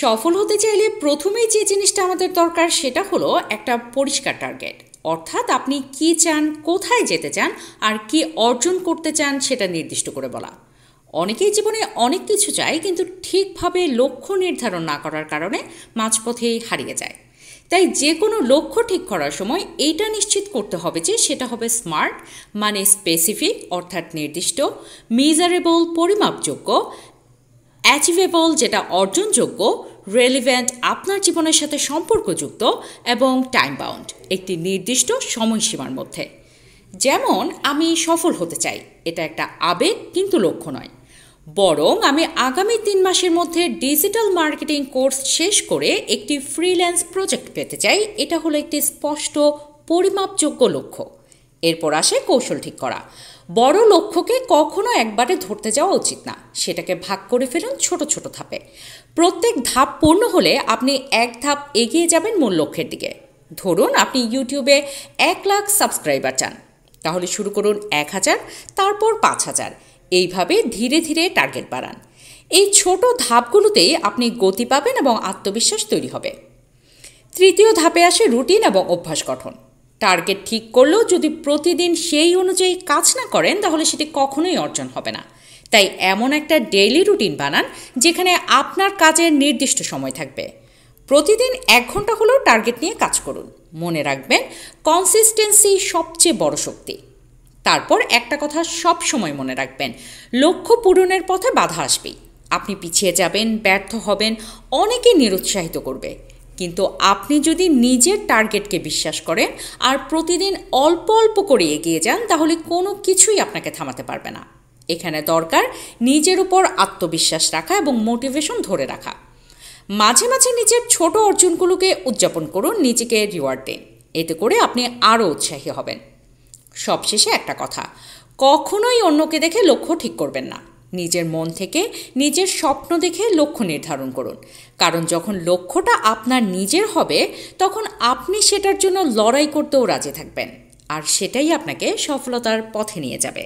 সফল হতে চাইলে প্রথমেই যে জিনিসটা আমাদের দরকার সেটা হলো একটা পরিষ্কার টার্গেট। অর্থাৎ আপনি কি চান, কোথায় যেতে চান, আর কি অর্জন করতে চান সেটা নির্দিষ্ট করে বলা। অনেকেই জীবনে অনেক কিছু চায়, কিন্তু ঠিকভাবে লক্ষ্য নির্ধারণ না করার কারণে মাঝপথেই হারিয়ে যায়। তাই যে কোনো লক্ষ্য ঠিক করার সময় এইটা নিশ্চিত করতে হবে যে সেটা হবে স্মার্ট, মানে স্পেসিফিক অর্থাৎ নির্দিষ্ট, মেজারেবল পরিমাপযোগ্য, অ্যাচিভেবল যেটা অর্জনযোগ্য, রেলিভেন্ট আপনার জীবনের সাথে সম্পর্কযুক্ত, এবং টাইম বাউন্ড একটি নির্দিষ্ট সময়সীমার মধ্যে। যেমন আমি সফল হতে চাই, এটা একটা আবেগ কিন্তু লক্ষ্য নয়। বরং আমি আগামী 3 মাসের মধ্যে ডিজিটাল মার্কেটিং কোর্স শেষ করে একটি ফ্রিল্যান্স প্রজেক্ট পেতে চাই, এটা হলো একটি স্পষ্ট পরিমাপযোগ্য লক্ষ্য। এরপর আসে কৌশল ঠিক করা। বড় লক্ষ্যকে কখনো একবারে ধরতে যাওয়া উচিত না, সেটাকে ভাগ করে ফেলুন ছোট ছোট ধাপে। প্রত্যেক ধাপ পূর্ণ হলে আপনি এক ধাপ এগিয়ে যাবেন মূল লক্ষ্যের দিকে। ধরুন আপনি ইউটিউবে 1 লাখ সাবস্ক্রাইবার চান, তাহলে শুরু করুন 1000, তারপর 5000, এইভাবে ধীরে ধীরে টার্গেট বাড়ান। এই ছোট ধাপগুলোতেই আপনি গতি পাবেন এবং আত্মবিশ্বাস তৈরি হবে। তৃতীয় ধাপে আসে রুটিন এবং অভ্যাস গঠন। টার্গেট ঠিক করলেও যদি প্রতিদিন সেই অনুযায়ী কাজ না করেন, তাহলে সেটি কখনোই অর্জন হবে না। তাই এমন একটা ডেইলি রুটিন বানান যেখানে আপনার কাজের নির্দিষ্ট সময় থাকবে। প্রতিদিন 1 ঘন্টা হলেও টার্গেট নিয়ে কাজ করুন। মনে রাখবেন, কনসিস্টেন্সি সবচেয়ে বড় শক্তি। তারপর একটা কথা সব সময় মনে রাখবেন, লক্ষ্য পূরণের পথে বাধা আসবেই। আপনি পিছিয়ে যাবেন, ব্যর্থ হবেন, অনেকেই নিরুৎসাহিত করবে। কিন্তু আপনি যদি নিজের টার্গেটকে বিশ্বাস করেন আর প্রতিদিন অল্প অল্প করে এগিয়ে যান, তাহলে কোনো কিছুই আপনাকে থামাতে পারবে না। এখানে দরকার নিজের উপর আত্মবিশ্বাস রাখা এবং মোটিভেশন ধরে রাখা। মাঝে মাঝে নিজের ছোট অর্জনগুলোকে উদযাপন করুন, নিজেকে রিওয়ার্ড দিন। এতে করে আপনি আরও উৎসাহী হবেন। সবশেষে একটা কথা, কখনোই অন্যকে দেখে লক্ষ্য ঠিক করবেন না। নিজের মন থেকে নিজের স্বপ্ন দেখে লক্ষ্য নির্ধারণ করুন। কারণ যখন লক্ষ্যটা আপনার নিজের হবে, তখন আপনি সেটার জন্য লড়াই করতেও রাজি থাকবেন, আর সেটাই আপনাকে সফলতার পথে নিয়ে যাবে।